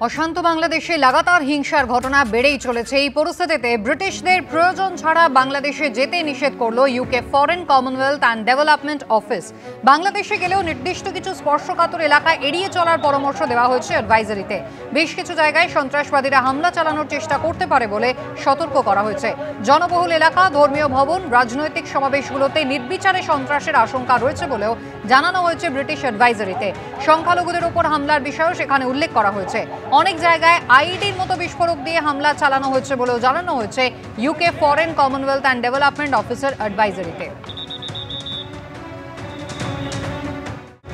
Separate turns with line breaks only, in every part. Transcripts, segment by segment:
অশান্ত বাংলাদেশে লাগাতার হিংসার ঘটনা বেড়েই চলেছে। এই পরিস্থিতিতে ব্রিটিশদের প্রয়োজন ছাড়া বাংলাদেশে যেতে নিষেধ করল UK foreign Commonwealth and development office. বাংলাদেশে গেলেও নির্দিষ্ট কিছু স্পর্শকাতর এলাকা এড়িয়ে চলার পরামর্শ দেওয়া হয়েছে অ্যাডভাইজারিতে। বেশ কিছু জায়গায় সন্ত্রাসবাদীরা হামলা চালানোর চেষ্টা করতে পারে বলে সতর্ক করা হয়েছে। জনবহুল এলাকা, ধর্মীয় ভবন, রাজনৈতিক সমাবেশগুলোতে নির্বিচারে সন্ত্রাসের আশঙ্কা রয়েছে বলেও জানানো হয়েছে ব্রিটিশ অ্যাডভাইজারিতে। সংখ্যালঘুদের ওপর হামলার বিষয়েও সেখানে উল্লেখ করা হয়েছে। অনেক জায়গায় আইডির মতো বিস্ফোরক দিয়ে হামলা চালানো হয়েছে বলেও জানানো হয়েছে UK foreign Commonwealth and development officer অ্যাডভাইজারিতে।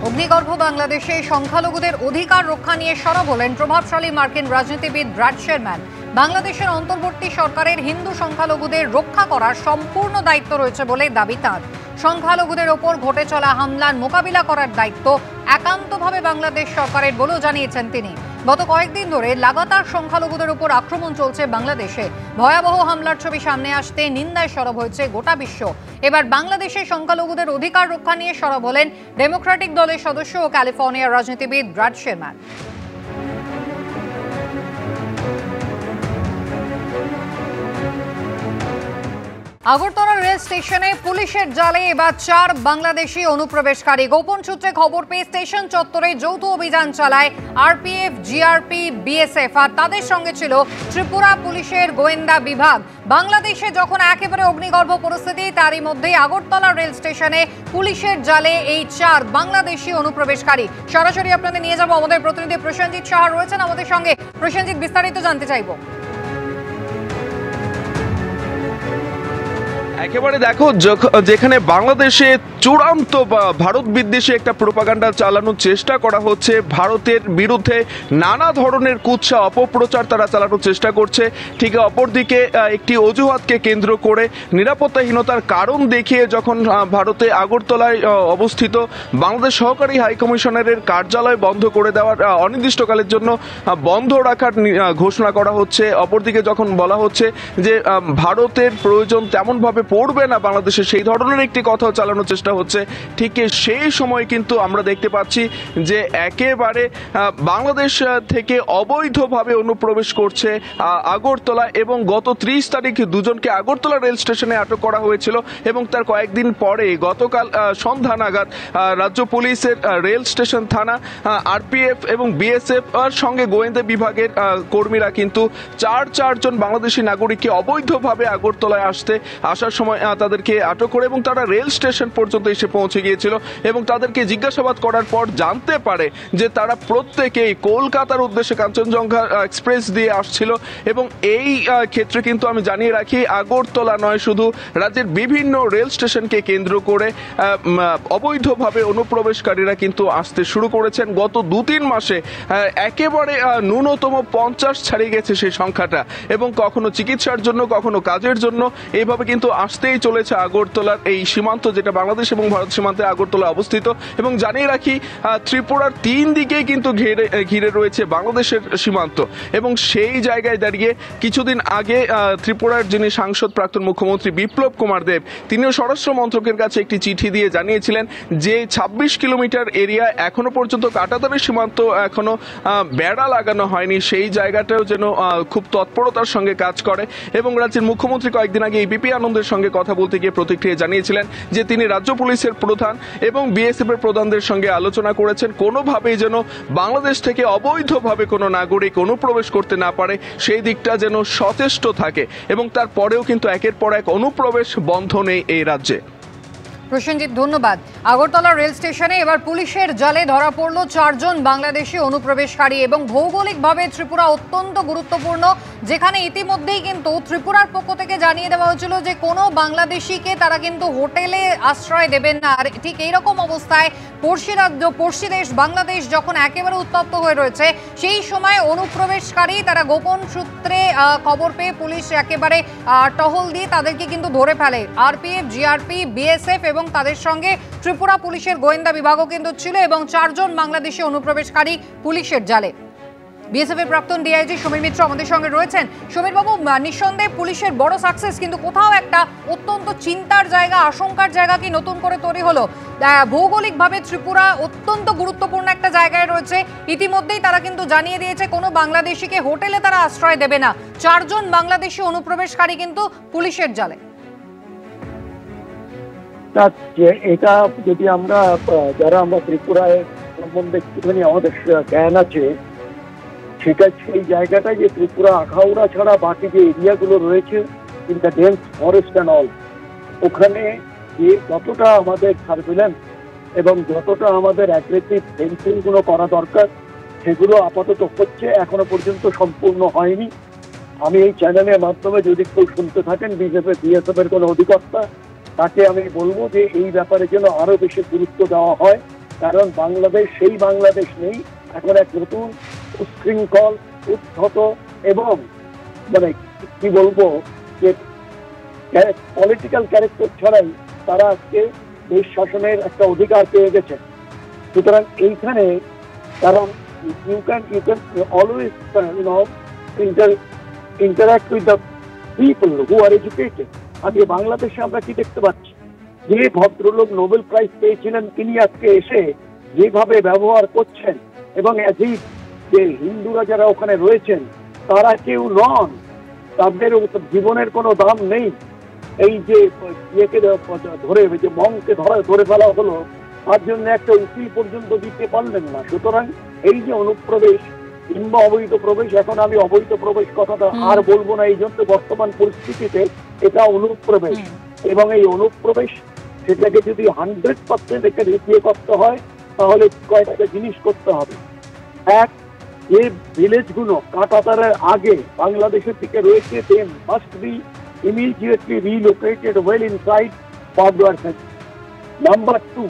অগ্নিগর্ভ বাংলাদেশে সংখ্যালঘুদের অধিকার রক্ষা নিয়ে সরব হলেন প্রভাবশালী মার্কিন রাজনীতিবিদ ব্র্যাড শেরম্যান। বাংলাদেশের অন্তর্বর্তী সরকারের হিন্দু সংখ্যালঘুদের রক্ষা করার সম্পূর্ণ দায়িত্ব রয়েছে বলে দাবি তাঁর। সংখ্যালঘুদের ওপর ঘটে চলা হামলার মোকাবিলা করার দায়িত্ব একান্তভাবে বাংলাদেশ সরকারের বলেও জানিয়েছেন তিনি। গত কয়েকদিন ধরে লাগাতার সংখ্যালঘুদের উপর আক্রমণ চলছে বাংলাদেশে। ভয়াবহ হামলার ছবি সামনে আসতে নিন্দায় সরব হয়েছে গোটা বিশ্ব। এবার বাংলাদেশে সংখ্যালঘুদের অধিকার রক্ষা নিয়ে সরব হলেন ডেমোক্রেটিক দলের সদস্য ও ক্যালিফোর্নিয়ার রাজনীতিবিদ ব্র্যাড শেরম্যান। আগরতলা রেল স্টেশনে পুলিশের জালে এবার 4 বাংলাদেশি অনুপ্রবেশকারী। গোপন সূত্রে খবর পেয়ে স্টেশন চত্বরে যৌথ অভিযান চালায় আরপিএফ, জিআরপি, বিএসএফ, আর তাদের সঙ্গে ছিল ত্রিপুরা পুলিশের গোয়েন্দা বিভাগ। বাংলাদেশে যখন একেবারে অগ্নিগর্ভ পরিস্থিতি, তারই মধ্যে আগরতলা রেল স্টেশনে পুলিশের জালে এই 4 বাংলাদেশি অনুপ্রবেশকারী। সরাসরি আপনাদের নিয়ে যাব, আমাদের প্রতিনিধি প্রসেনজিৎ সাহা রয়েছেন আমাদের সঙ্গে। প্রসেনজিৎ, বিস্তারিত জানতে চাইবো।
একেবারে দেখো, যেখানে বাংলাদেশে চূড়ান্ত ভারত বিদ্বেষী একটা প্রোপাগান্ডা চালানোর চেষ্টা করা হচ্ছে, ভারতের বিরুদ্ধে নানা ধরনের কুৎসা অপপ্রচার তারা চালানোর চেষ্টা করছে, ঠিক অপরদিকে একটি অজুহাতকে কেন্দ্র করে নিরাপত্তাহীনতার কারণ দেখিয়ে যখন ভারতে আগরতলায় অবস্থিত বাংলাদেশ সহকারী হাইকমিশনারের কার্যালয় বন্ধ করে দেওয়ার অনির্দিষ্টকালের জন্য বন্ধ রাখার ঘোষণা করা হচ্ছে, অপরদিকে যখন বলা হচ্ছে যে ভারতের প্রয়োজন তেমনভাবে পড়বে না বাংলাদেশে, সেই ধরনের একটি কথাও চালানোর চেষ্টা হচ্ছে, ঠিক সেই সময় কিন্তু আমরা দেখতে পাচ্ছি যে একেবারে বাংলাদেশ থেকে অবৈধভাবে অনুপ্রবেশ করছে আগরতলা, এবং গত 30 তারিখ দুজনকে আগরতলা রেল স্টেশনে আটক করা হয়েছিল, এবং তার কয়েকদিন পরে গতকাল সন্ধ্যা নাগাদ রাজ্য পুলিশের রেল স্টেশন থানা, আরপিএফ এবং বিএসএফ এর সঙ্গে গোয়েন্দা বিভাগের কর্মীরা কিন্তু চারজন বাংলাদেশি নাগরিককে অবৈধভাবে আগরতলায় আসার সময় তাদেরকে আটক করে, এবং তারা রেল স্টেশন পর্যন্ত এসে পৌঁছে গিয়েছিল, এবং তাদেরকে জিজ্ঞাসাবাদ করার পর জানতে পারে যে তারা প্রত্যেকেই কলকাতার উদ্দেশ্যে কাঞ্চনজঙ্ঘা এক্সপ্রেস দিয়ে আসছিল। এবং এই ক্ষেত্রে কিন্তু আমি জানিয়ে রাখি, আগরতলা নয়, শুধু রাজ্যের বিভিন্ন রেল স্টেশনকে কেন্দ্র করে অবৈধভাবে অনুপ্রবেশকারীরা কিন্তু আসতে শুরু করেছেন। গত 2-3 মাসে একেবারে ন্যূনতম 50 ছাড়িয়ে গেছে সেই সংখ্যাটা, এবং কখনো চিকিৎসার জন্য, কখনো কাজের জন্য এইভাবে কিন্তু আসতেই চলেছে আগরতলার এই সীমান্ত, যেটা বাংলাদেশ এবং ভারত সীমান্তে আগরতলা অবস্থিত। এবং জানিয়ে রাখি, ত্রিপুরার 3 দিকেই কিন্তু ঘিরে রয়েছে বাংলাদেশের সীমান্ত, এবং সেই জায়গায় দাঁড়িয়ে কিছুদিন আগে ত্রিপুরার যিনি সাংসদ, প্রাক্তন মুখ্যমন্ত্রী বিপ্লব কুমার দেব, তিনিও স্বরাষ্ট্র মন্ত্রকের কাছে একটি চিঠি দিয়ে জানিয়েছিলেন যে 26 কিলোমিটার এরিয়া এখনো পর্যন্ত কাঁটাতারের সীমান্ত এখনো বেড়া লাগানো হয়নি, সেই জায়গাটাও যেন খুব তৎপরতার সঙ্গে কাজ করে। এবং রাজ্যের মুখ্যমন্ত্রী কয়েকদিন আগে এবিপি আনন্দের সঙ্গে কথা বলতে গিয়ে প্রতিক্রিয়া জানিয়েছিলেন যে তিনি রাজ্য পুলিশের প্রধান এবং বিএসএফ এর প্রধানদের সঙ্গে আলোচনা করেছেন, কোনোভাবেই যেন বাংলাদেশ থেকে অবৈধভাবে কোনো নাগরিক অনুপ্রবেশ করতে না পারে, সেই দিকটা যেন সচেষ্ট থাকে, এবং তারপরেও কিন্তু একের পর এক অনুপ্রবেশ বন্ধ নেই এই রাজ্যে।
প্রসেনজিৎ, ধন্যবাদ। আগরতলা রেল স্টেশনে এবার পুলিশের জালে ধরা পড়ল 4 বাংলাদেশি অনুপ্রবেশকারী, এবং ভৌগোলিকভাবে ত্রিপুরা অত্যন্ত গুরুত্বপূর্ণ, যেখানে ইতিমধ্যেই কিন্তু ত্রিপুরার পক্ষ থেকে জানিয়ে দেওয়া হয়েছিল যে কোনো বাংলাদেশিকে তারা কিন্তু হোটেলে আশ্রয় দেবেন না। আর ঠিক এইরকম অবস্থায় পড়শি দেশ বাংলাদেশ যখন একেবারে উত্তপ্ত হয়ে রয়েছে, সেই সময় অনুপ্রবেশকারী তারা গোপন সূত্রে খবর পেয়ে পুলিশ একেবারে টহল দিয়ে তাদেরকে কিন্তু ধরে ফেলে। আরপিএফ, জিআরপি, বিএসএফ এবং তাদের সঙ্গে ত্রিপুরা পুলিশের গোয়েন্দা বিভাগও কিন্তু ছিল, এবং 4 বাংলাদেশি অনুপ্রবেশকারী পুলিশের জালে। বিএসএফ এর প্রাক্তন ডিআইজি সমীর মিত্র আমাদের সঙ্গে রয়েছেন। সমীর বাবু, নিঃসন্দেহে পুলিশের বড় সাকসেস, কিন্তু কোথাও একটা অত্যন্ত চিন্তার জায়গা, আশঙ্কার জায়গা কি নতুন করে তৈরি হলো? ভৌগোলিকভাবে ত্রিপুরা অত্যন্ত গুরুত্বপূর্ণ একটা জায়গায় রয়েছে। ইতিমধ্যেই তারা কিন্তু জানিয়ে দিয়েছে কোনো বাংলাদেশিকে হোটেলে তারা আশ্রয় দেবে না। 4 জন বাংলাদেশি অনুপ্রবেশকারী কিন্তু পুলিশের জালে।
এটা যদি আমরা যারা আমরা ত্রিপুরায় সম্বন্ধে একটুখানি আমাদের জ্ঞান আছে, সেটা সেই জায়গাটায় যে ত্রিপুরা আখাউড়া ছাড়া বাকি যে এরিয়াগুলো রয়েছে in the dense forest and all, ওখানে যে যতটা আমাদের সার্ভিলেন্স এবং যতটা আমাদের অ্যাগ্রেসিভ ফেন্সিং গুলো করা দরকার, সেগুলো আপাতত হচ্ছে, এখনো পর্যন্ত সম্পূর্ণ হয়নি। আমি এই চ্যানেলের মাধ্যমে যদি কেউ শুনতে থাকেন বিএসএফ এর কোনো অধিকর্তা, তাকে আমি বলবো যে এই ব্যাপারে যেন আরো বেশি গুরুত্ব দেওয়া হয়, কারণ বাংলাদেশ সেই বাংলাদেশ নেই, এখন এক নতুন উচ্ছৃঙ্খল, উদ্ধত এবং মানে কি বলবো যে পলিটিক্যাল ক্যারেক্টার ছাড়াই তারা আজকে দেশ শাসনের একটা অধিকার পেয়ে গেছে। সুতরাং এইখানে কারণ you can always interact with the people who are educated. আজকে বাংলাদেশে আমরা কি দেখতে পাচ্ছি, যে ভদ্রলোক নোবেল প্রাইজ পেয়েছিলেন তিনি আজকে এসে যেভাবে ব্যবহার করছেন, এবং যে হিন্দুরা যারা ওখানে রয়েছেন তারা কেউ নন, তাদের জীবনের কোনো দাম নেই। এই যে ইয়েকে ধরে যে মংকে ধরে ফেলা হলো, তার জন্য একটা উকিল পর্যন্ত দিতে পারলেন না। সুতরাং এই যে অনুপ্রবেশ কিংবা অবৈধ প্রবেশ, এখন আমি অবৈধ প্রবেশ কথাটা আর বলবো না, এই জন্য বর্তমান পরিস্থিতিতে এটা অনুপ্রবেশ, এবং এই অনুপ্রবেশ সেটাকে যদি 100% একে রিপিয়ে করতে হয় তাহলে কয়েকটা জিনিস করতে হবে। এক, যে ভিলেজগুলো কাঁটাতারের আগে বাংলাদেশের থেকে রয়েছে, they must be immediately relocated well inside barbed wire fence. Number 2,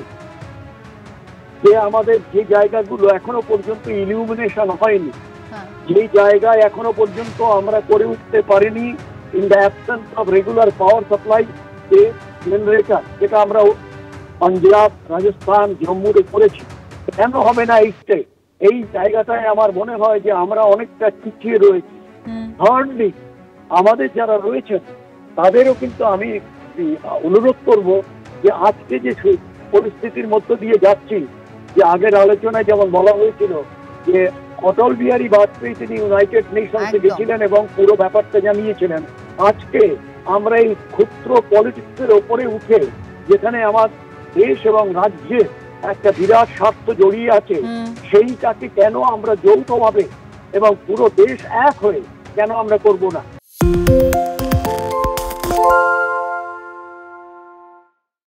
যে আমাদের যে জায়গাগুলো এখনো পর্যন্ত ইলিউমিনেশন হয়নি, যে জায়গায় এখনো পর্যন্ত আমরা করে উঠতে পারিনি, in the absence of regular power supply, যে জেনারেটর, যেটা আমরা পাঞ্জাব, রাজস্থান, জম্মুতে করেছি, কেন হবে না এই জায়গাটায় আমার মনে হয় যে আমরা অনেকটা পিছিয়ে রয়েছি। থার্ডলি, আমাদের যারা রয়েছেন তাদেরও কিন্তু আমি অনুরোধ করব যে আজকে যে পরিস্থিতির মধ্য দিয়ে যাচ্ছি, যে আগের আলোচনায় যেমন বলা হয়েছিল যে অটল বিহারী বাজপেয়ী তিনি ইউনাইটেড নেশনসে গেছিলেন এবং পুরো ব্যাপারটা জানিয়েছিলেন, আজকে আমরা এই ক্ষুদ্র পলিটিক্সের ওপরে উঠে, যেখানে আমার দেশ এবং রাজ্যের একটা বিরাট স্বার্থ জড়িয়ে আছে, সেইটাকে কেন আমরা যৌথভাবে এবং পুরো দেশ এক হয়ে কেন আমরা করব না?